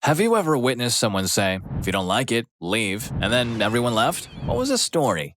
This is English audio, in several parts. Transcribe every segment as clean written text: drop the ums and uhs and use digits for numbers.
Have you ever witnessed someone say, if you don't like it, leave, and then everyone left? What was the story?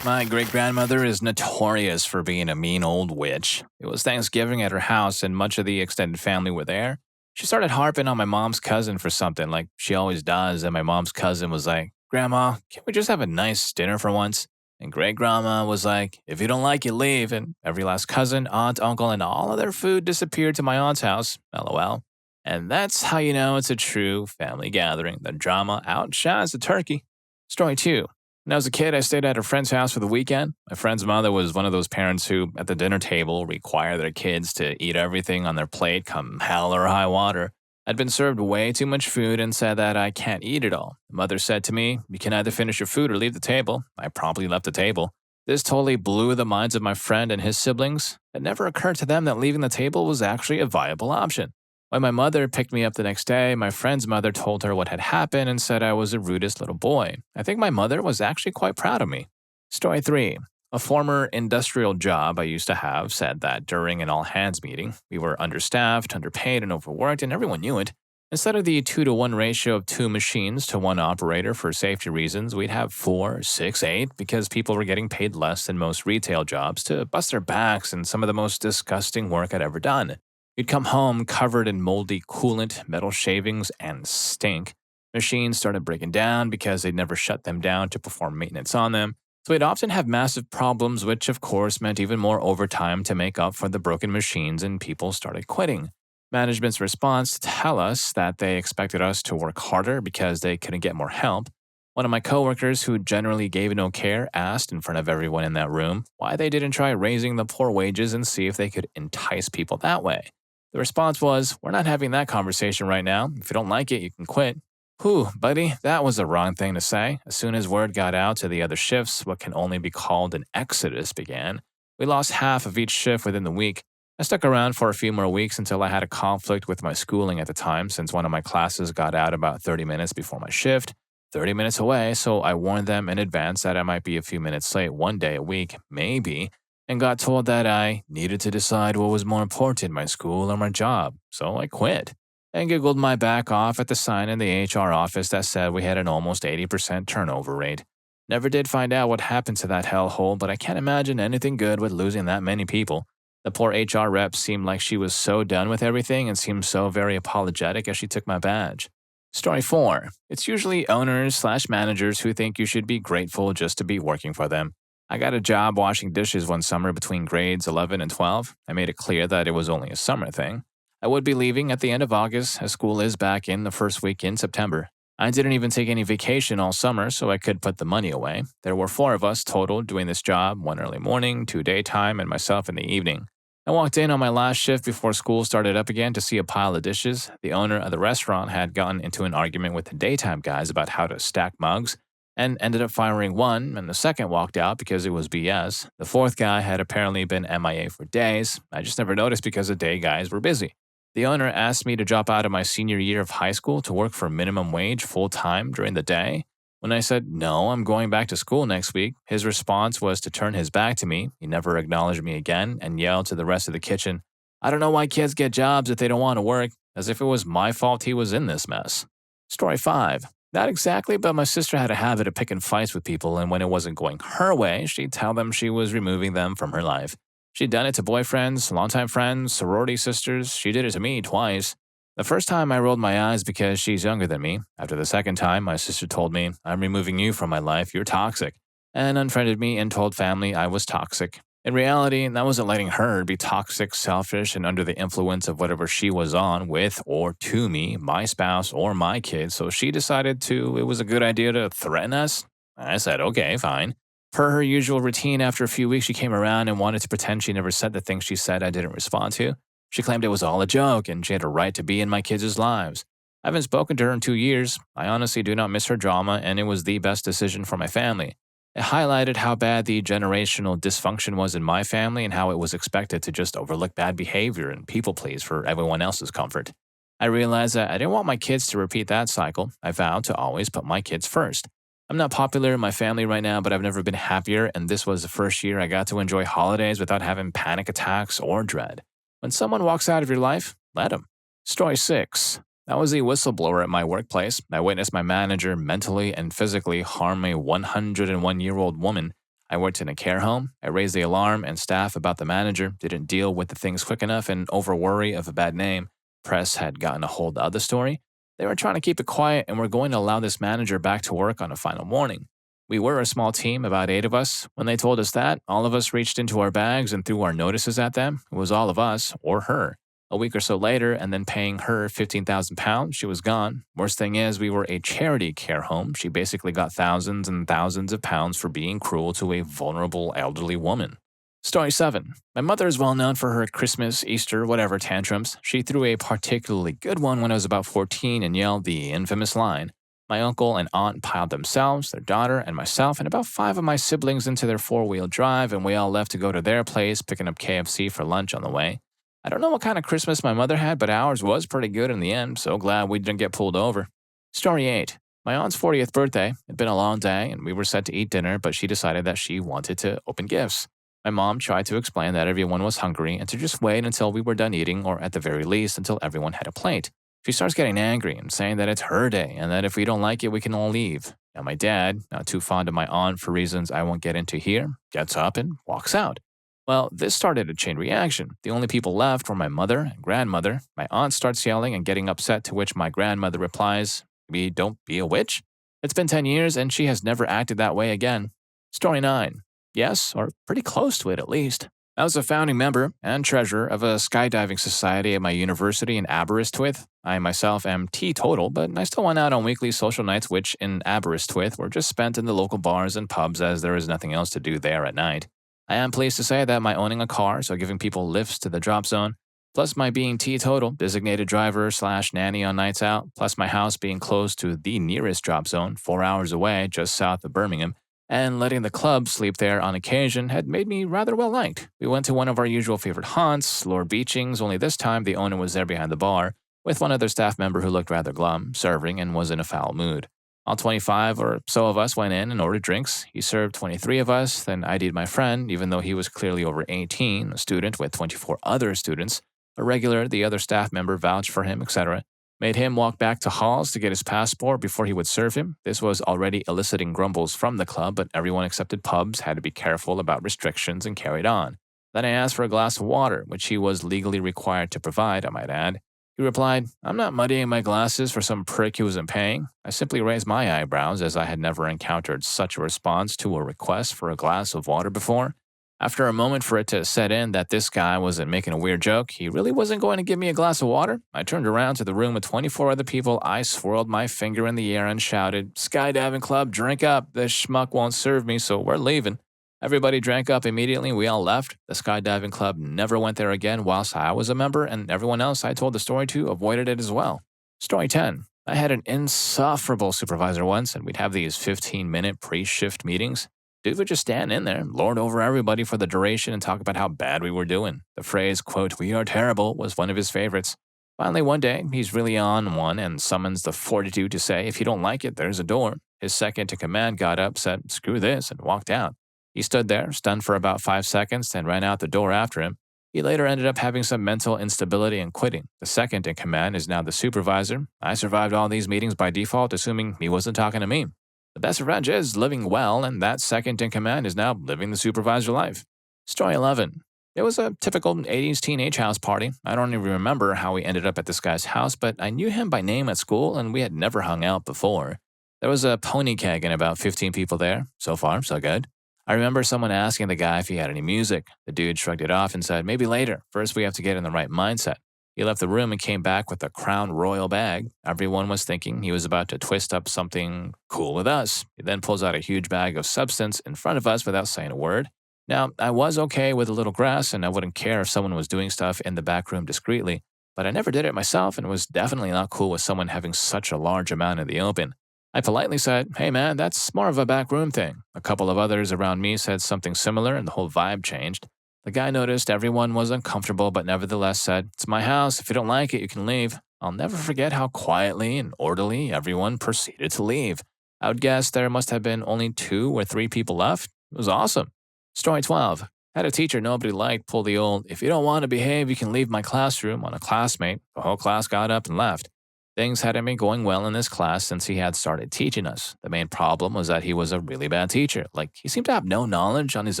My great-grandmother is notorious for being a mean old witch. It was Thanksgiving at her house and much of the extended family were there. She started harping on my mom's cousin for something like she always does, and my mom's cousin was like, Grandma, can't we just have a nice dinner for once? And great-grandma was like, if you don't like it, leave, and every last cousin, aunt, uncle, and all of their food disappeared to my aunt's house, lol. And that's how you know it's a true family gathering. The drama outshines the turkey. Story 2. When I was a kid, I stayed at a friend's house for the weekend. My friend's mother was one of those parents who, at the dinner table, require their kids to eat everything on their plate come hell or high water. I'd been served way too much food and said that I can't eat it all. The mother said to me, you can either finish your food or leave the table. I promptly left the table. This totally blew the minds of my friend and his siblings. It never occurred to them that leaving the table was actually a viable option. When my mother picked me up the next day, my friend's mother told her what had happened and said I was the rudest little boy. I think my mother was actually quite proud of me. Story 3. A former industrial job I used to have said that during an all-hands meeting, we were understaffed, underpaid, and overworked, and everyone knew it. Instead of the 2-to-1 ratio of 2 machines to 1 operator for safety reasons, we'd have 4, 6, 8 because people were getting paid less than most retail jobs to bust their backs in some of the most disgusting work I'd ever done. You'd come home covered in moldy coolant, metal shavings, and stink. Machines started breaking down because they'd never shut them down to perform maintenance on them. So we'd often have massive problems, which of course meant even more overtime to make up for the broken machines, and people started quitting. Management's response to tell us that they expected us to work harder because they couldn't get more help. One of my coworkers, who generally gave no care, asked in front of everyone in that room why they didn't try raising the poor wages and see if they could entice people that way. The response was, we're not having that conversation right now. If you don't like it, you can quit. Whew, buddy, that was the wrong thing to say. As soon as word got out to the other shifts, what can only be called an exodus began. We lost half of each shift within the week. I stuck around for a few more weeks until I had a conflict with my schooling at the time, since one of my classes got out about 30 minutes before my shift, 30 minutes away, so I warned them in advance that I might be a few minutes late one day a week, maybe, and got told that I needed to decide what was more important, my school or my job, so I quit. And giggled my back off at the sign in the HR office that said we had an almost 80% turnover rate. Never did find out what happened to that hellhole, but I can't imagine anything good with losing that many people. The poor HR rep seemed like she was so done with everything and seemed so very apologetic as she took my badge. Story 4. It's usually owners/managers who think you should be grateful just to be working for them. I got a job washing dishes one summer between grades 11 and 12. I made it clear that it was only a summer thing. I would be leaving at the end of August, as school is back in the first week in September. I didn't even take any vacation all summer, so I could put the money away. There were 4 of us total doing this job, 1 early morning, 2 daytime, and myself in the evening. I walked in on my last shift before school started up again to see a pile of dishes. The owner of the restaurant had gotten into an argument with the daytime guys about how to stack mugs, and ended up firing one, and the second walked out because it was BS. The 4th guy had apparently been MIA for days. I just never noticed because the day guys were busy. The owner asked me to drop out of my senior year of high school to work for minimum wage full-time during the day. When I said, no, I'm going back to school next week, his response was to turn his back to me. He never acknowledged me again and yelled to the rest of the kitchen, I don't know why kids get jobs if they don't want to work, as if it was my fault he was in this mess. Story 5. Not exactly, but my sister had a habit of picking fights with people, and when it wasn't going her way, she'd tell them she was removing them from her life. She'd done it to boyfriends, longtime friends, sorority sisters. She did it to me twice. The first time I rolled my eyes because she's younger than me. After the second time, my sister told me, I'm removing you from my life, you're toxic, and unfriended me and told family I was toxic. In reality, that wasn't letting her be toxic, selfish, and under the influence of whatever she was on with or to me, my spouse, or my kids, so she decided it was a good idea to threaten us. I said, okay, fine. Per her usual routine, after a few weeks, she came around and wanted to pretend she never said the things she said I didn't respond to. She claimed it was all a joke and she had a right to be in my kids' lives. I haven't spoken to her in 2 years. I honestly do not miss her drama, and it was the best decision for my family. It highlighted how bad the generational dysfunction was in my family and how it was expected to just overlook bad behavior and people please for everyone else's comfort. I realized that I didn't want my kids to repeat that cycle. I vowed to always put my kids first. I'm not popular in my family right now, but I've never been happier, and this was the first year I got to enjoy holidays without having panic attacks or dread. When someone walks out of your life, let them. Story 6. I was a whistleblower at my workplace. I witnessed my manager mentally and physically harm a 101-year-old woman. I worked in a care home. I raised the alarm, and staff about the manager didn't deal with the things quick enough and over worry of a bad name. Press had gotten a hold of the story. They were trying to keep it quiet and were going to allow this manager back to work on a final warning. We were a small team, about 8 of us. When they told us that, all of us reached into our bags and threw our notices at them. It was all of us, or her. A week or so later, and then paying her £15,000, she was gone. Worst thing is, we were a charity care home. She basically got thousands and thousands of pounds for being cruel to a vulnerable elderly woman. Story 7. My mother is well known for her Christmas, Easter, whatever tantrums. She threw a particularly good one when I was about 14 and yelled the infamous line. My uncle and aunt piled themselves, their daughter, and myself, and about 5 of my siblings into their four-wheel drive, and we all left to go to their place, picking up KFC for lunch on the way. I don't know what kind of Christmas my mother had, but ours was pretty good in the end, so glad we didn't get pulled over. Story 8. My aunt's 40th birthday. It had been a long day, and we were set to eat dinner, but she decided that she wanted to open gifts. My mom tried to explain that everyone was hungry and to just wait until we were done eating, or at the very least, until everyone had a plate. She starts getting angry and saying that it's her day, and that if we don't like it, we can all leave. Now my dad, not too fond of my aunt for reasons I won't get into here, gets up and walks out. Well, this started a chain reaction. The only people left were my mother and grandmother. My aunt starts yelling and getting upset, to which my grandmother replies, "We don't be a witch?" It's been 10 years and she has never acted that way again. Story 9. Yes, or pretty close to it at least. I was a founding member and treasurer of a skydiving society at my university in Aberystwyth. I myself am teetotal, but I still went out on weekly social nights, which in Aberystwyth were just spent in the local bars and pubs, as there is nothing else to do there at night. I am pleased to say that my owning a car, so giving people lifts to the drop zone, plus my being teetotal, designated driver / nanny on nights out, plus my house being close to the nearest drop zone, 4 hours away, just south of Birmingham, and letting the club sleep there on occasion had made me rather well liked. We went to one of our usual favorite haunts, Lord Beachings, only this time the owner was there behind the bar, with one other staff member who looked rather glum, serving, and was in a foul mood. All 25 or so of us went in and ordered drinks. He served 23 of us, then ID'd my friend, even though he was clearly over 18, a student with 24 other students. A regular, the other staff member vouched for him, etc. Made him walk back to Halls to get his passport before he would serve him. This was already eliciting grumbles from the club, but everyone except pubs had to be careful about restrictions and carried on. Then I asked for a glass of water, which he was legally required to provide, I might add. He replied, "I'm not muddying my glasses for some prick who isn't paying." I simply raised my eyebrows, as I had never encountered such a response to a request for a glass of water before. After a moment for it to set in that this guy wasn't making a weird joke, he really wasn't going to give me a glass of water, I turned around to the room with 24 other people. I swirled my finger in the air and shouted, "Skydiving club, drink up. This schmuck won't serve me, so we're leaving." Everybody drank up immediately. We all left. The skydiving club never went there again whilst I was a member, and everyone else I told the story to avoided it as well. Story 10. I had an insufferable supervisor once, and we'd have these 15-minute pre-shift meetings. Dude would just stand in there, lord over everybody for the duration, and talk about how bad we were doing. The phrase, quote, "We are terrible," was one of his favorites. Finally, one day, he's really on one and summons the fortitude to say, "If you don't like it, there's a door." His second in command got up, said, "Screw this," and walked out. He stood there, stunned for about 5 seconds, then ran out the door after him. He later ended up having some mental instability and quitting. The second in command is now the supervisor. I survived all these meetings by default, assuming he wasn't talking to me. The best revenge is living well, and that second in command is now living the supervisor life. Story 11. It was a typical 80s teenage house party. I don't even remember how we ended up at this guy's house, but I knew him by name at school, and we had never hung out before. There was a pony keg and about 15 people there. So far, so good. I remember someone asking the guy if he had any music. The dude shrugged it off and said, "Maybe later. First, we have to get in the right mindset." He left the room and came back with a Crown Royal bag. Everyone was thinking he was about to twist up something cool with us. He then pulls out a huge bag of substance in front of us without saying a word. Now, I was okay with a little grass, and I wouldn't care if someone was doing stuff in the back room discreetly, but I never did it myself, and it was definitely not cool with someone having such a large amount in the open. I politely said, "Hey man, that's more of a backroom thing." A couple of others around me said something similar, and the whole vibe changed. The guy noticed everyone was uncomfortable, but nevertheless said, "It's my house. If you don't like it, you can leave." I'll never forget how quietly and orderly everyone proceeded to leave. I would guess there must have been only 2 or 3 people left. It was awesome. Story 12. Had a teacher nobody liked pull the old, "If you don't want to behave, you can leave my classroom" on a classmate. The whole class got up and left. Things hadn't been going well in this class since he had started teaching us. The main problem was that he was a really bad teacher. Like, he seemed to have no knowledge on his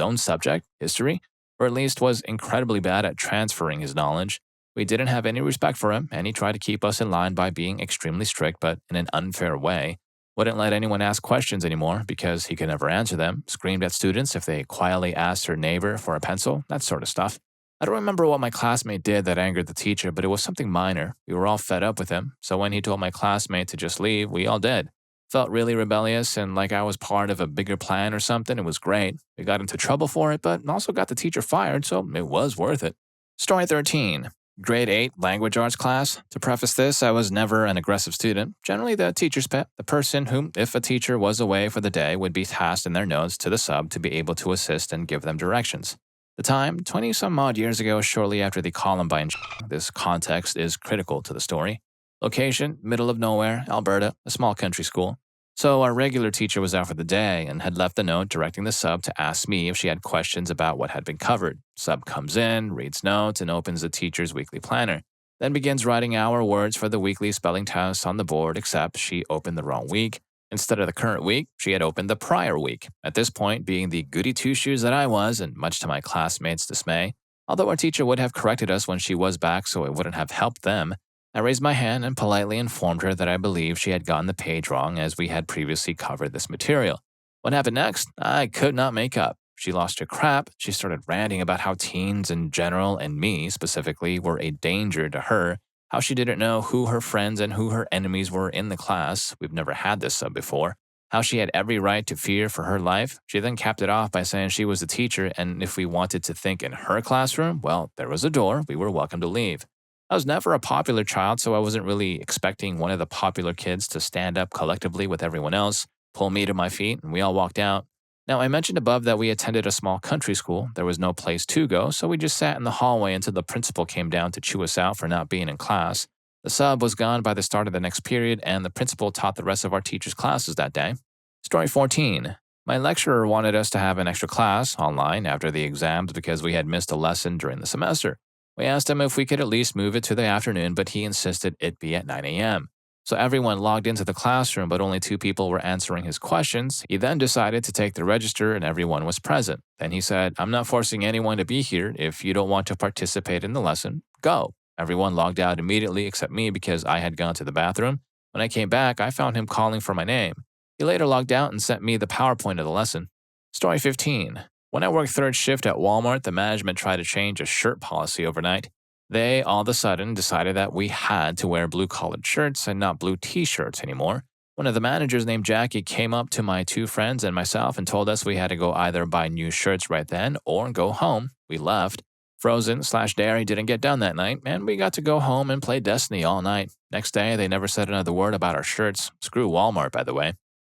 own subject, history, or at least was incredibly bad at transferring his knowledge. We didn't have any respect for him, and he tried to keep us in line by being extremely strict, but in an unfair way. Wouldn't let anyone ask questions anymore because he could never answer them, screamed at students if they quietly asked their neighbor for a pencil, that sort of stuff. I don't remember what my classmate did that angered the teacher, but it was something minor. We were all fed up with him, so when he told my classmate to just leave, we all did. Felt really rebellious and like I was part of a bigger plan or something. It was great. We got into trouble for it, but also got the teacher fired, so it was worth it. Story 13. Grade 8 language arts class. To preface this, I was never an aggressive student, generally the teacher's pet, the person whom, if a teacher was away for the day, would be tasked in their notes to the sub to be able to assist and give them directions. The time, 20 some odd years ago, shortly after the Columbine. This context is critical to the story. Location, middle of nowhere, Alberta, a small country school. So our regular teacher was out for the day and had left a note directing the sub to ask me if she had questions about what had been covered. Sub comes in, reads notes, and opens the teacher's weekly planner. Then begins writing our words for the weekly spelling test on the board, except she opened the wrong week. Instead of the current week, she had opened the prior week. At this point, being the goody two-shoes that I was, and much to my classmates' dismay, although our teacher would have corrected us when she was back so it wouldn't have helped them, I raised my hand and politely informed her that I believed she had gotten the page wrong as we had previously covered this material. What happened next? I could not make up. She lost her crap. She started ranting about how teens in general, and me specifically, were a danger to her, how she didn't know who her friends and who her enemies were in the class. We've never had this sub before. How she had every right to fear for her life. She then capped it off by saying she was the teacher, and if we wanted to think in her classroom, well, there was a door. We were welcome to leave. I was never a popular child, so I wasn't really expecting one of the popular kids to stand up collectively with everyone else, pull me to my feet, and we all walked out. Now, I mentioned above that we attended a small country school. There was no place to go, so we just sat in the hallway until the principal came down to chew us out for not being in class. The sub was gone by the start of the next period, and the principal taught the rest of our teachers' classes that day. Story 14. My lecturer wanted us to have an extra class online after the exams because we had missed a lesson during the semester. We asked him if we could at least move it to the afternoon, but he insisted it be at 9 a.m. So everyone logged into the classroom, but only 2 people were answering his questions. He then decided to take the register and everyone was present. Then he said, "I'm not forcing anyone to be here. If you don't want to participate in the lesson, go." Everyone logged out immediately except me because I had gone to the bathroom. When I came back, I found him calling for my name. He later logged out and sent me the PowerPoint of the lesson. Story 15. When I worked third shift at Walmart, the management tried to change a shirt policy overnight. They, all of a sudden, decided that we had to wear blue-collared shirts and not blue t-shirts anymore. One of the managers named Jackie came up to my 2 friends and myself and told us we had to go either buy new shirts right then or go home. We left. Frozen/Dairy didn't get done that night, and we got to go home and play Destiny all night. Next day, they never said another word about our shirts. Screw Walmart, by the way.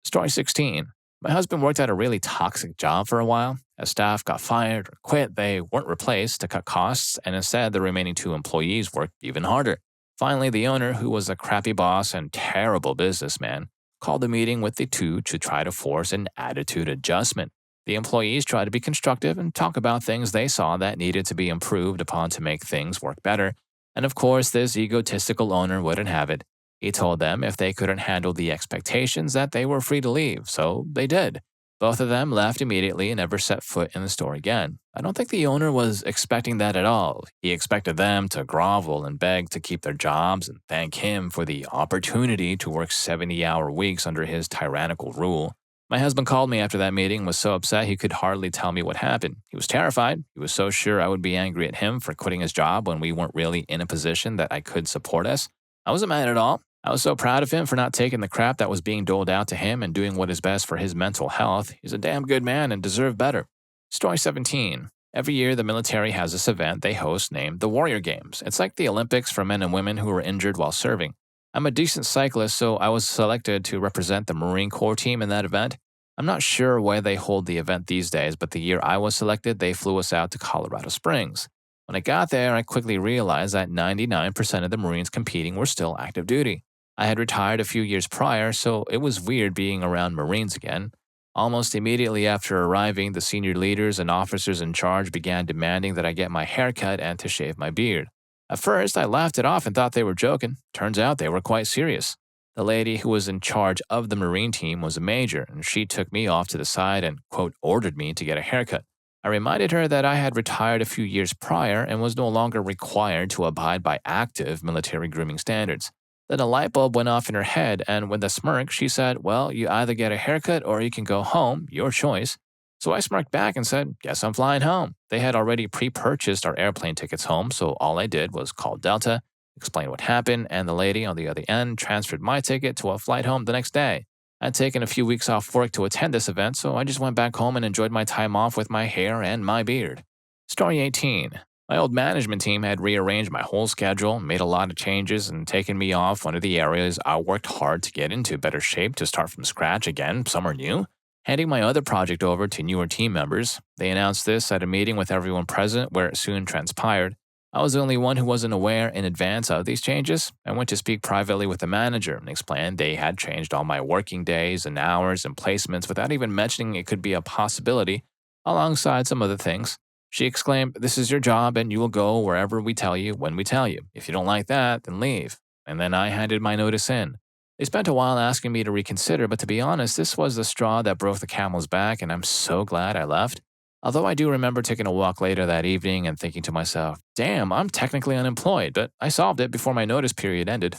Story 16. My husband worked at a really toxic job for a while. As staff got fired or quit, they weren't replaced to cut costs, and instead the remaining 2 employees worked even harder. Finally, the owner, who was a crappy boss and terrible businessman, called a meeting with the 2 to try to force an attitude adjustment. The employees tried to be constructive and talk about things they saw that needed to be improved upon to make things work better. And of course, this egotistical owner wouldn't have it. He told them if they couldn't handle the expectations that they were free to leave, so they did. Both of them left immediately and never set foot in the store again. I don't think the owner was expecting that at all. He expected them to grovel and beg to keep their jobs and thank him for the opportunity to work 70-hour weeks under his tyrannical rule. My husband called me after that meeting and was so upset he could hardly tell me what happened. He was terrified. He was so sure I would be angry at him for quitting his job when we weren't really in a position that I could support us. I wasn't mad at all. I was so proud of him for not taking the crap that was being doled out to him and doing what is best for his mental health. He's a damn good man and deserved better. Story 17. Every year, the military has this event they host named the Warrior Games. It's like the Olympics for men and women who were injured while serving. I'm a decent cyclist, so I was selected to represent the Marine Corps team in that event. I'm not sure why they hold the event these days, but the year I was selected, they flew us out to Colorado Springs. When I got there, I quickly realized that 99% of the Marines competing were still active duty. I had retired a few years prior, so it was weird being around Marines again. Almost immediately after arriving, the senior leaders and officers in charge began demanding that I get my hair cut and to shave my beard. At first, I laughed it off and thought they were joking. Turns out they were quite serious. The lady who was in charge of the Marine team was a major, and she took me off to the side and, quote, ordered me to get a haircut. I reminded her that I had retired a few years prior and was no longer required to abide by active military grooming standards. Then a light bulb went off in her head, and with a smirk, she said, well, you either get a haircut or you can go home, your choice. So I smirked back and said, guess I'm flying home. They had already pre-purchased our airplane tickets home, so all I did was call Delta, explain what happened, and the lady on the other end transferred my ticket to a flight home the next day. I'd taken a few weeks off work to attend this event, so I just went back home and enjoyed my time off with my hair and my beard. Story 18. My old management team had rearranged my whole schedule, made a lot of changes, and taken me off one of the areas I worked hard to get into better shape to start from scratch again, somewhere new. Handing my other project over to newer team members, they announced this at a meeting with everyone present where it soon transpired. I was the only one who wasn't aware in advance of these changes. I went to speak privately with the manager and explained they had changed all my working days and hours and placements without even mentioning it could be a possibility, alongside some other things. She exclaimed, this is your job and you will go wherever we tell you when we tell you. If you don't like that, then leave. And then I handed my notice in. They spent a while asking me to reconsider, but to be honest, this was the straw that broke the camel's back, and I'm so glad I left. Although I do remember taking a walk later that evening and thinking to myself, damn, I'm technically unemployed, but I solved it before my notice period ended.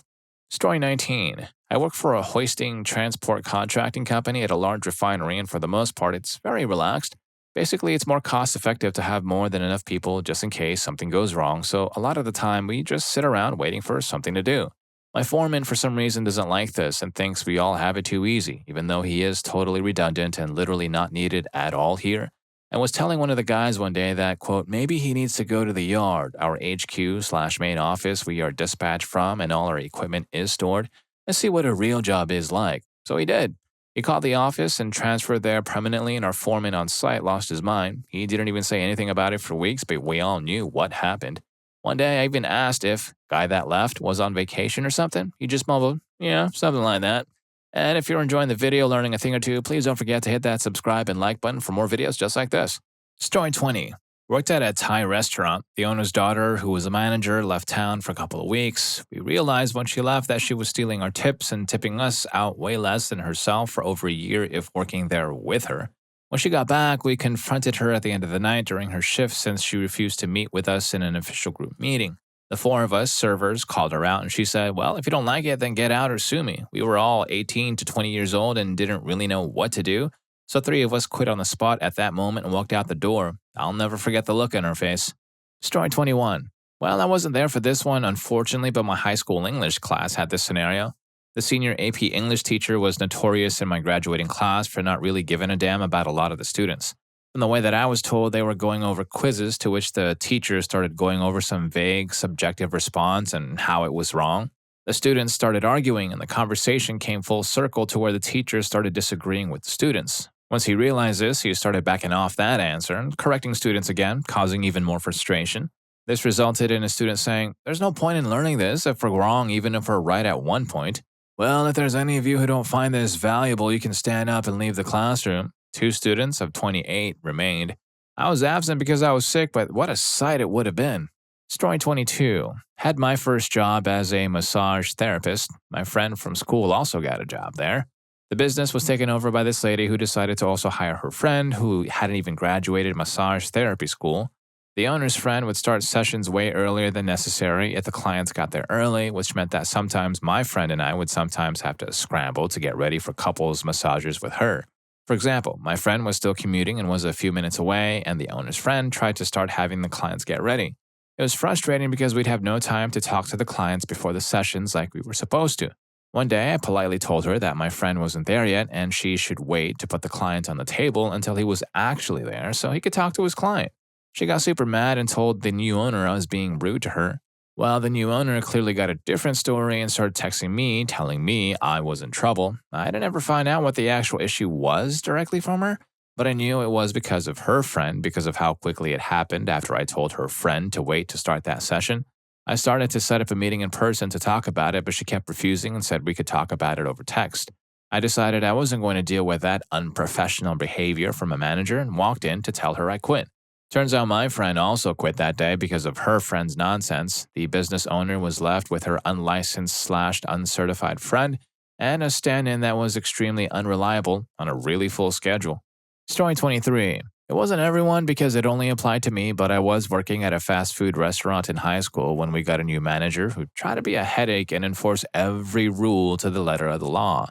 Story 19. I work for a hoisting transport contracting company at a large refinery, and for the most part, it's very relaxed. Basically, it's more cost-effective to have more than enough people just in case something goes wrong, so a lot of the time we just sit around waiting for something to do. My foreman, for some reason, doesn't like this and thinks we all have it too easy, even though he is totally redundant and literally not needed at all here. And was telling one of the guys one day that, quote, maybe he needs to go to the yard, our HQ/main office we are dispatched from and all our equipment is stored, and see what a real job is like. So he did. He called the office and transferred there permanently, and our foreman on site lost his mind. He didn't even say anything about it for weeks, but we all knew what happened. One day I even asked if guy that left was on vacation or something. He just mumbled, yeah, something like that. And if you're enjoying the video, learning a thing or two, please don't forget to hit that subscribe and like button for more videos just like this. Story 20. Worked at a Thai restaurant. The owner's daughter, who was a manager, left town for a couple of weeks. We realized when she left that she was stealing our tips and tipping us out way less than herself for over a year if working there with her. When she got back, we confronted her at the end of the night during her shift since she refused to meet with us in an official group meeting. The four of us, servers, called her out and she said, well, if you don't like it, then get out or sue me. We were all 18 to 20 years old and didn't really know what to do. So three of us quit on the spot at that moment and walked out the door. I'll never forget the look on her face. Story 21. Well, I wasn't there for this one, unfortunately, but my high school English class had this scenario. The senior AP English teacher was notorious in my graduating class for not really giving a damn about a lot of the students. From the way that I was told, they were going over quizzes to which the teacher started going over some vague, subjective response and how it was wrong. The students started arguing, and the conversation came full circle to where the teacher started disagreeing with the students. Once he realized this, he started backing off that answer and correcting students again, causing even more frustration. This resulted in a student saying, there's no point in learning this if we're wrong even if we're right at one point. Well, if there's any of you who don't find this valuable, you can stand up and leave the classroom. 2 students of 28 remained. I was absent because I was sick, but what a sight it would have been. Story 22. Had my first job as a massage therapist. My friend from school also got a job there. The business was taken over by this lady who decided to also hire her friend who hadn't even graduated massage therapy school. The owner's friend would start sessions way earlier than necessary if the clients got there early, which meant that sometimes my friend and I would sometimes have to scramble to get ready for couples massages with her. For example, my friend was still commuting and was a few minutes away, and the owner's friend tried to start having the clients get ready. It was frustrating because we'd have no time to talk to the clients before the sessions like we were supposed to. One day, I politely told her that my friend wasn't there yet and she should wait to put the client on the table until he was actually there so he could talk to his client. She got super mad and told the new owner I was being rude to her. Well, the new owner clearly got a different story and started texting me, telling me I was in trouble. I didn't ever find out what the actual issue was directly from her, but I knew it was because of her friend because of how quickly it happened after I told her friend to wait to start that session. I started to set up a meeting in person to talk about it, but she kept refusing and said we could talk about it over text. I decided I wasn't going to deal with that unprofessional behavior from a manager and walked in to tell her I quit. Turns out my friend also quit that day because of her friend's nonsense. The business owner was left with her unlicensed/uncertified friend and a stand in that was extremely unreliable on a really full schedule. Story 23. It wasn't everyone because it only applied to me, but I was working at a fast food restaurant in high school when we got a new manager who tried to be a headache and enforce every rule to the letter of the law.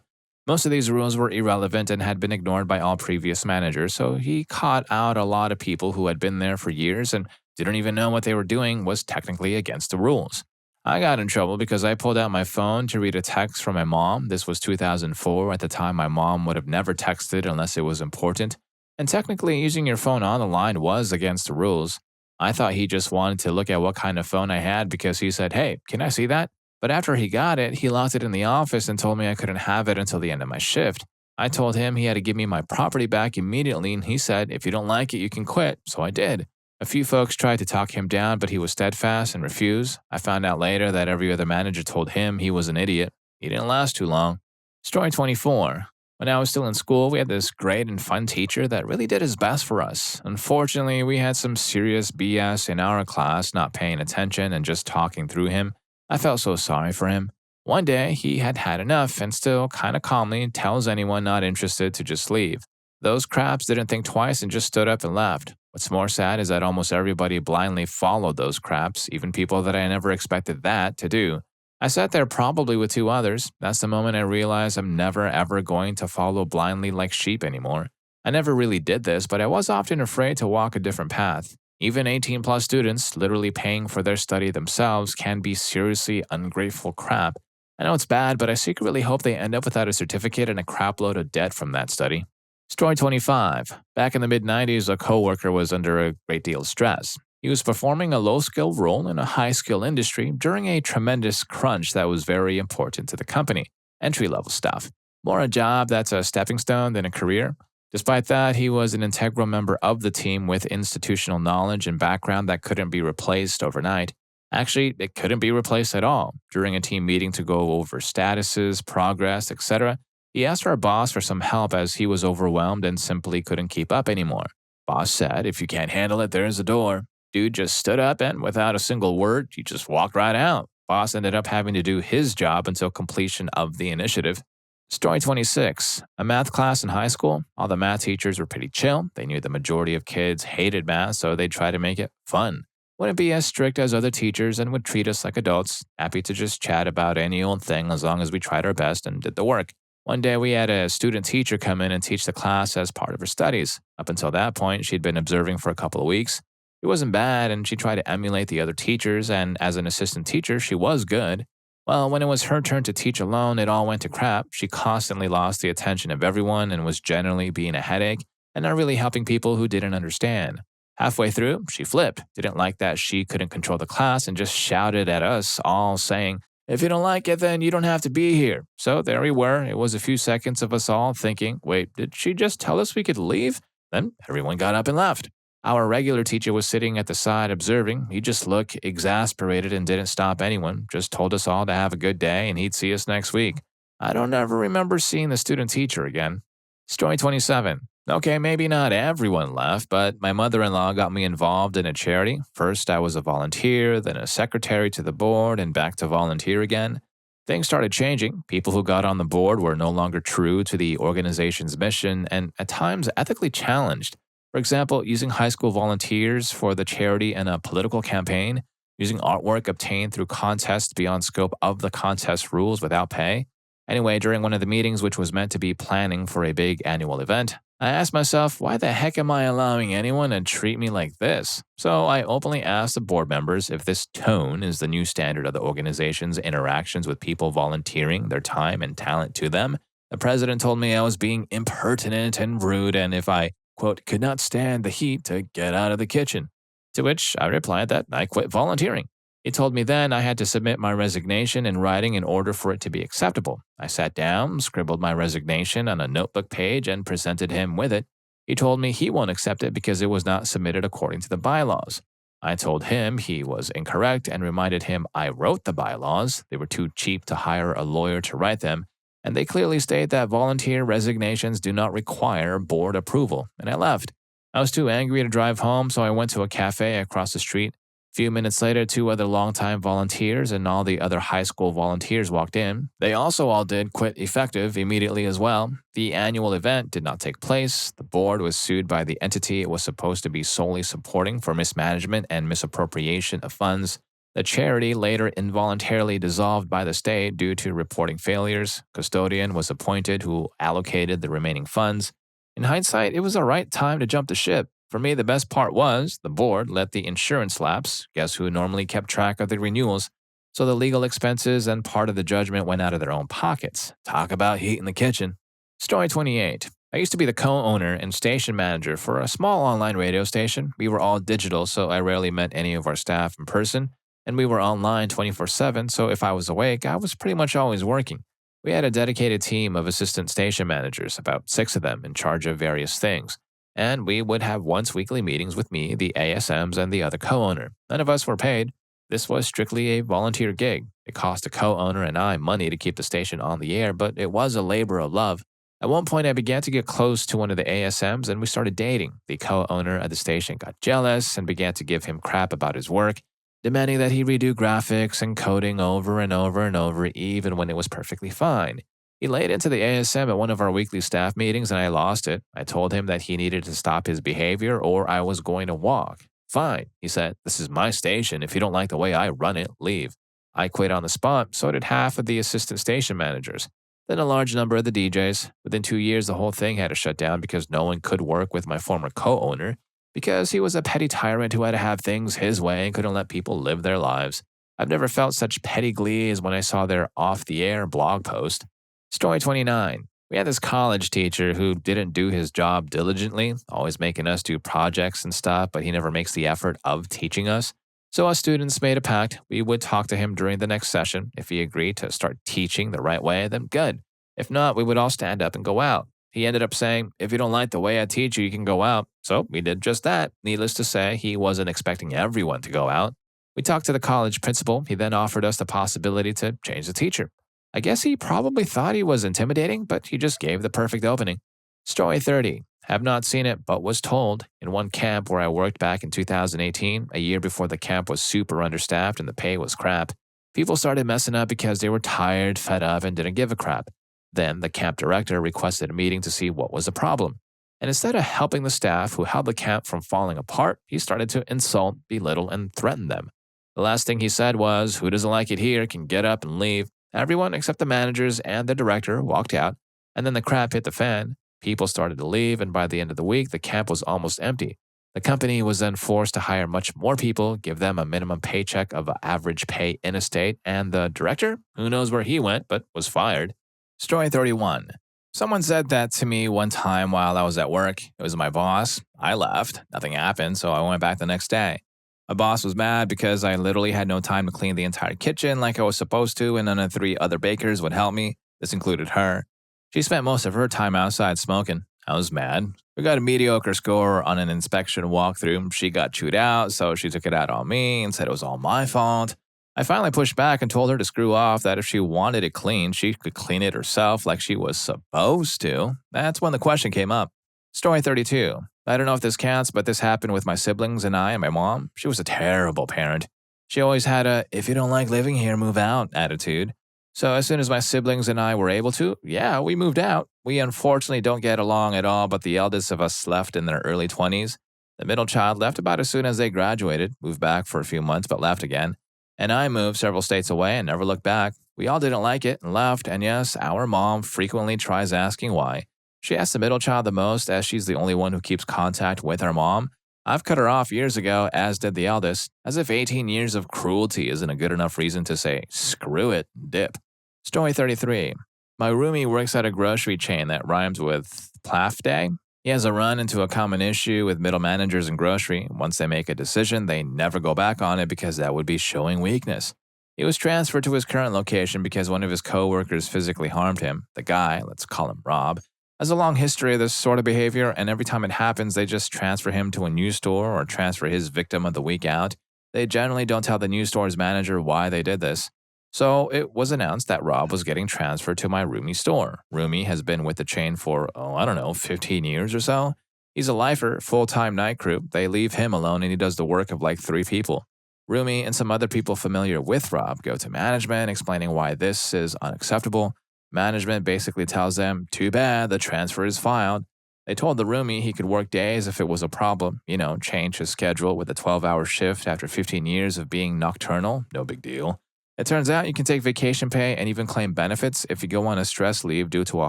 Most of these rules were irrelevant and had been ignored by all previous managers, so he caught out a lot of people who had been there for years and didn't even know what they were doing was technically against the rules. I got in trouble because I pulled out my phone to read a text from my mom. This was 2004. At the time, my mom would have never texted unless it was important. And technically, using your phone on the line was against the rules. I thought he just wanted to look at what kind of phone I had because he said, "Hey, can I see that?" But after he got it, he locked it in the office and told me I couldn't have it until the end of my shift. I told him he had to give me my property back immediately, and he said, "If you don't like it, you can quit." So I did. A few folks tried to talk him down, but he was steadfast and refused. I found out later that every other manager told him he was an idiot. He didn't last too long. Story 24. When I was still in school, we had this great and fun teacher that really did his best for us. Unfortunately, we had some serious BS in our class, not paying attention and just talking through him. I felt so sorry for him. One day, he had had enough and still kind of calmly tells anyone not interested to just leave. Those craps didn't think twice and just stood up and left. What's more sad is that almost everybody blindly followed those craps, even people that I never expected that to do. I sat there probably with two others. That's the moment I realized I'm never ever going to follow blindly like sheep anymore. I never really did this, but I was often afraid to walk a different path. Even 18-plus students, literally paying for their study themselves, can be seriously ungrateful crap. I know it's bad, but I secretly hope they end up without a certificate and a crapload of debt from that study. Story 25. Back in the mid-90s, a coworker was under a great deal of stress. He was performing a low-skill role in a high-skill industry during a tremendous crunch that was very important to the company. Entry-level stuff. More a job that's a stepping stone than a career. Despite that, he was an integral member of the team with institutional knowledge and background that couldn't be replaced overnight. Actually, it couldn't be replaced at all. During a team meeting to go over statuses, progress, etc., he asked our boss for some help as he was overwhelmed and simply couldn't keep up anymore. Boss said, "If you can't handle it, there's a door." Dude just stood up and, without a single word, he just walked right out. Boss ended up having to do his job until completion of the initiative. Story 26. A math class in high school. All the math teachers were pretty chill. They knew the majority of kids hated math, so they tried to make it fun. Wouldn't be as strict as other teachers and would treat us like adults, happy to just chat about any old thing as long as we tried our best and did the work. One day we had a student teacher come in and teach the class as part of her studies. Up until that point, she'd been observing for a couple of weeks. She wasn't bad, and she tried to emulate the other teachers, and as an assistant teacher, she was good. Well, when it was her turn to teach alone, it all went to crap. She constantly lost the attention of everyone and was generally being a headache and not really helping people who didn't understand. Halfway through, she flipped, didn't like that she couldn't control the class, and just shouted at us all saying, "If you don't like it, then you don't have to be here." So there we were. It was a few seconds of us all thinking, wait, did she just tell us we could leave? Then everyone got up and left. Our regular teacher was sitting at the side observing. He just looked exasperated and didn't stop anyone, just told us all to have a good day and he'd see us next week. I don't ever remember seeing the student teacher again. Story 27. Okay, maybe not everyone left, but my mother-in-law got me involved in a charity. First, I was a volunteer, then a secretary to the board, and back to volunteer again. Things started changing. People who got on the board were no longer true to the organization's mission and at times ethically challenged. For example, using high school volunteers for the charity in a political campaign, using artwork obtained through contests beyond scope of the contest rules without pay. Anyway, during one of the meetings, which was meant to be planning for a big annual event, I asked myself, why the heck am I allowing anyone to treat me like this? So I openly asked the board members if this tone is the new standard of the organization's interactions with people volunteering their time and talent to them. The president told me I was being impertinent and rude, and if I, quote, could not stand the heat, to get out of the kitchen. To which I replied that I quit volunteering. He told me then I had to submit my resignation in writing in order for it to be acceptable. I sat down, scribbled my resignation on a notebook page, and presented him with it. He told me he won't accept it because it was not submitted according to the bylaws. I told him he was incorrect and reminded him I wrote the bylaws. They were too cheap to hire a lawyer to write them, and they clearly state that volunteer resignations do not require board approval, and I left. I was too angry to drive home, so I went to a cafe across the street. A few minutes later, two other longtime volunteers and all the other high school volunteers walked in. They also all did quit effective immediately as well. The annual event did not take place. The board was sued by the entity it was supposed to be solely supporting for mismanagement and misappropriation of funds. The charity later involuntarily dissolved by the state due to reporting failures. Custodian was appointed who allocated the remaining funds. In hindsight, it was the right time to jump the ship. For me, the best part was the board let the insurance lapse. Guess who normally kept track of the renewals? So the legal expenses and part of the judgment went out of their own pockets. Talk about heat in the kitchen. Story 28. I used to be the co-owner and station manager for a small online radio station. We were all digital, so I rarely met any of our staff in person. And we were online 24/7, so if I was awake, I was pretty much always working. We had a dedicated team of assistant station managers, about 6 of them, in charge of various things. And we would have once weekly meetings with me, the ASMs, and the other co-owner. None of us were paid. This was strictly a volunteer gig. It cost the co-owner and I money to keep the station on the air, but it was a labor of love. At one point, I began to get close to one of the ASMs, and we started dating. The co-owner at the station got jealous and began to give him crap about his work, demanding that he redo graphics and coding over and over and over, even when it was perfectly fine. He laid into the ASM at one of our weekly staff meetings, and I lost it. I told him that he needed to stop his behavior or I was going to walk. Fine, he said. This is my station. If you don't like the way I run it, leave. I quit on the spot. So did half of the assistant station managers. Then a large number of the DJs. Within 2 years, the whole thing had to shut down because no one could work with my former co-owner, because he was a petty tyrant who had to have things his way and couldn't let people live their lives. I've never felt such petty glee as when I saw their off-the-air blog post. Story 29. We had this college teacher who didn't do his job diligently, always making us do projects and stuff, but he never makes the effort of teaching us. So us students made a pact. We would talk to him during the next session. If he agreed to start teaching the right way, then good. If not, we would all stand up and go out. He ended up saying, if you don't like the way I teach you, you can go out. So we did just that. Needless to say, he wasn't expecting everyone to go out. We talked to the college principal. He then offered us the possibility to change the teacher. I guess he probably thought he was intimidating, but he just gave the perfect opening. Story 30. Have not seen it, but was told. In one camp where I worked back in 2018, a year before the camp was super understaffed and the pay was crap, people started messing up because they were tired, fed up, and didn't give a crap. Then the camp director requested a meeting to see what was the problem. And instead of helping the staff who held the camp from falling apart, he started to insult, belittle, and threaten them. The last thing he said was, who doesn't like it here can get up and leave. Everyone except the managers and the director walked out, and then the crap hit the fan. People started to leave, and by the end of the week, the camp was almost empty. The company was then forced to hire much more people, give them a minimum paycheck of average pay in a state, and the director, who knows where he went, but was fired. Story 31. Someone said that to me one time while I was at work. It was my boss. I left. Nothing happened, so I went back the next day. My boss was mad because I literally had no time to clean the entire kitchen like I was supposed to, and none of the 3 other bakers would help me. This included her. She spent most of her time outside smoking. I was mad. We got a mediocre score on an inspection walkthrough. She got chewed out, so she took it out on me and said it was all my fault. I finally pushed back and told her to screw off, that if she wanted it clean, she could clean it herself like she was supposed to. That's when the question came up. Story 32. I don't know if this counts, but this happened with my siblings and I and my mom. She was a terrible parent. She always had a, if you don't like living here, move out attitude. So as soon as my siblings and I were able to, yeah, we moved out. We unfortunately don't get along at all, but the eldest of us left in their early 20s. The middle child left about as soon as they graduated, moved back for a few months, but left again. And I moved several states away and never looked back. We all didn't like it and left, and yes, our mom frequently tries asking why. She asks the middle child the most, as she's the only one who keeps contact with her mom. I've cut her off years ago, as did the eldest, as if 18 years of cruelty isn't a good enough reason to say, screw it, dip. Story 33. My roomie works at a grocery chain that rhymes with Plaff Day. He has a run into a common issue with middle managers in grocery. Once they make a decision, they never go back on it because that would be showing weakness. He was transferred to his current location because one of his co-workers physically harmed him. The guy, let's call him Rob, has a long history of this sort of behavior, and every time it happens, they just transfer him to a new store or transfer his victim of the week out. They generally don't tell the new store's manager why they did this. So it was announced that Rob was getting transferred to my roomie store. Roomie has been with the chain for, 15 years or so. He's a lifer, full-time night crew. They leave him alone and he does the work of like 3 people. Rumi and some other people familiar with Rob go to management explaining why this is unacceptable. Management basically tells them, too bad, the transfer is filed. They told the roomie he could work days if it was a problem, change his schedule with a 12-hour shift after 15 years of being nocturnal, no big deal. It turns out you can take vacation pay and even claim benefits if you go on a stress leave due to a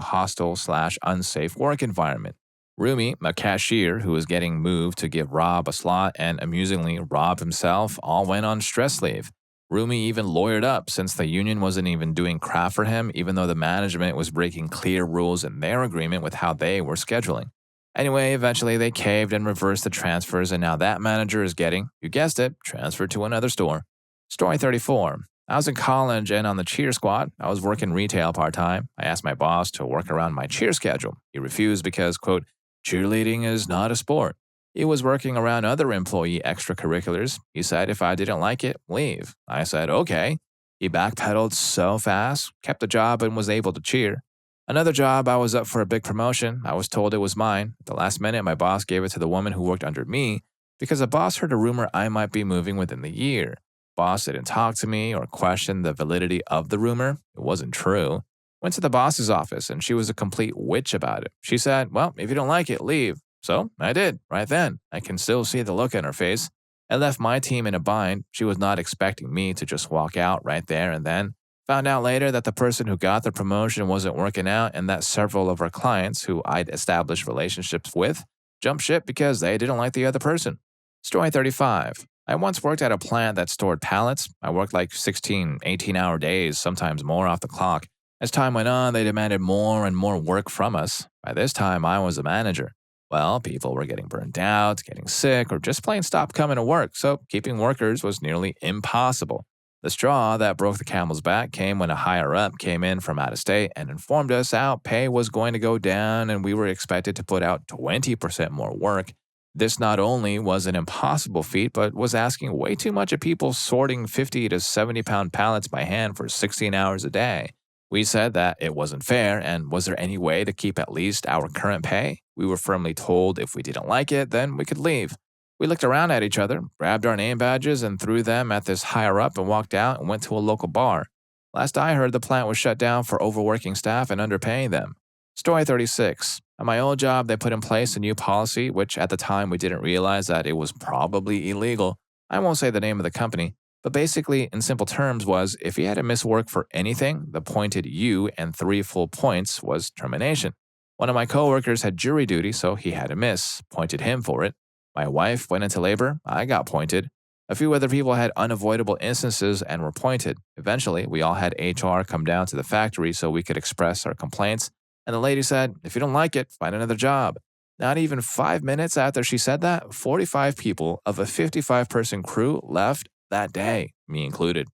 hostile/unsafe work environment. Rumi, a cashier who was getting moved to give Rob a slot, and amusingly, Rob himself all went on stress leave. Rumi even lawyered up since the union wasn't even doing crap for him, even though the management was breaking clear rules in their agreement with how they were scheduling. Anyway, eventually they caved and reversed the transfers, and now that manager is getting, you guessed it, transferred to another store. Story 34. I was in college and on the cheer squad. I was working retail part-time. I asked my boss to work around my cheer schedule. He refused because, quote, cheerleading is not a sport. He was working around other employee extracurriculars. He said if I didn't like it, leave. I said, okay. He backpedaled so fast, kept the job, and was able to cheer. Another job, I was up for a big promotion. I was told it was mine. At the last minute, my boss gave it to the woman who worked under me because the boss heard a rumor I might be moving within the year. Boss didn't talk to me or question the validity of the rumor. It wasn't true. Went to the boss's office, and she was a complete witch about it. She said, well, if you don't like it, leave. So I did, right then. I can still see the look on her face. I left my team in a bind. She was not expecting me to just walk out right there and then. Found out later that the person who got the promotion wasn't working out and that several of our clients who I'd established relationships with jumped ship because they didn't like the other person. Story 35. I once worked at a plant that stored pallets. I worked like 16, 18-hour days, sometimes more off the clock. As time went on, they demanded more and more work from us. By this time, I was a manager. Well, people were getting burnt out, getting sick, or just plain stopped coming to work, so keeping workers was nearly impossible. The straw that broke the camel's back came when a higher-up came in from out of state and informed us our pay was going to go down and we were expected to put out 20% more work. This not only was an impossible feat, but was asking way too much of people sorting 50 to 70-pound pallets by hand for 16 hours a day. We said that it wasn't fair, and was there any way to keep at least our current pay? We were firmly told if we didn't like it, then we could leave. We looked around at each other, grabbed our name badges and threw them at this higher-up and walked out and went to a local bar. Last I heard, the plant was shut down for overworking staff and underpaying them. Story 36. At my old job, they put in place a new policy, which at the time we didn't realize that it was probably illegal. I won't say the name of the company, but basically, in simple terms, was if you had to miss work for anything, the pointed you and 3 full points was termination. One of my coworkers had jury duty, so he had to miss, pointed him for it. My wife went into labor, I got pointed. A few other people had unavoidable instances and were pointed. Eventually, we all had HR come down to the factory so we could express our complaints, and the lady said, if you don't like it, find another job. Not even 5 minutes after she said that, 45 people of a 55-person crew left that day, me included.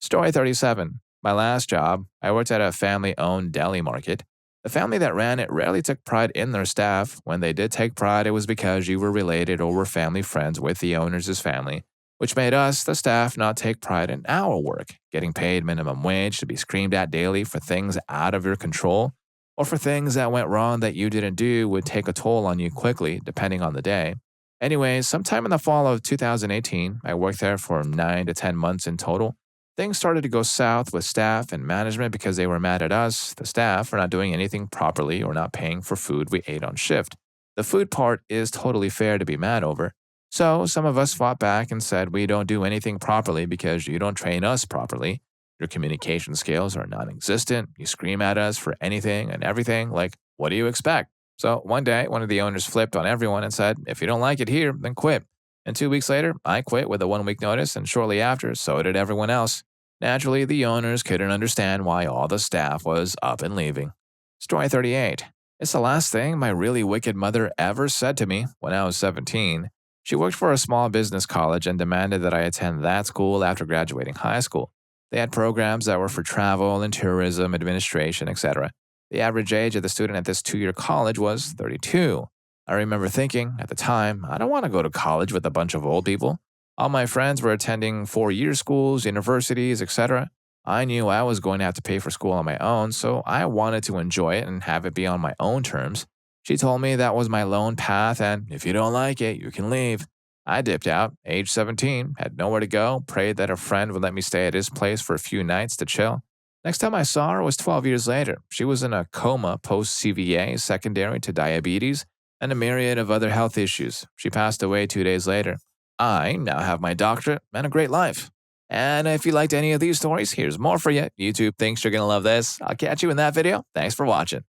Story 37. My last job, I worked at a family-owned deli market. The family that ran it rarely took pride in their staff. When they did take pride, it was because you were related or were family friends with the owner's family, which made us, the staff, not take pride in our work, getting paid minimum wage to be screamed at daily for things out of your control, or for things that went wrong that you didn't do would take a toll on you quickly, depending on the day. Anyways, sometime in the fall of 2018, I worked there for 9 to 10 months in total. Things started to go south with staff and management because they were mad at us, the staff, for not doing anything properly or not paying for food we ate on shift. The food part is totally fair to be mad over. So some of us fought back and said we don't do anything properly because you don't train us properly. Your communication skills are non-existent. You scream at us for anything and everything. Like, what do you expect? So one day, one of the owners flipped on everyone and said, if you don't like it here, then quit. And 2 weeks later, I quit with a 1-week notice, and shortly after, so did everyone else. Naturally, the owners couldn't understand why all the staff was up and leaving. Story 38. It's the last thing my really wicked mother ever said to me when I was 17. She worked for a small business college and demanded that I attend that school after graduating high school. They had programs that were for travel and tourism, administration, etc. The average age of the student at this 2-year college was 32. I remember thinking, at the time, I don't want to go to college with a bunch of old people. All my friends were attending 4-year schools, universities, etc. I knew I was going to have to pay for school on my own, so I wanted to enjoy it and have it be on my own terms. She told me that was my lone path, and if you don't like it, you can leave. I dipped out, age 17, had nowhere to go, prayed that a friend would let me stay at his place for a few nights to chill. Next time I saw her was 12 years later. She was in a coma post CVA, secondary to diabetes, and a myriad of other health issues. She passed away 2 days later. I now have my doctorate and a great life. And if you liked any of these stories, here's more for you. YouTube thinks you're going to love this. I'll catch you in that video. Thanks for watching.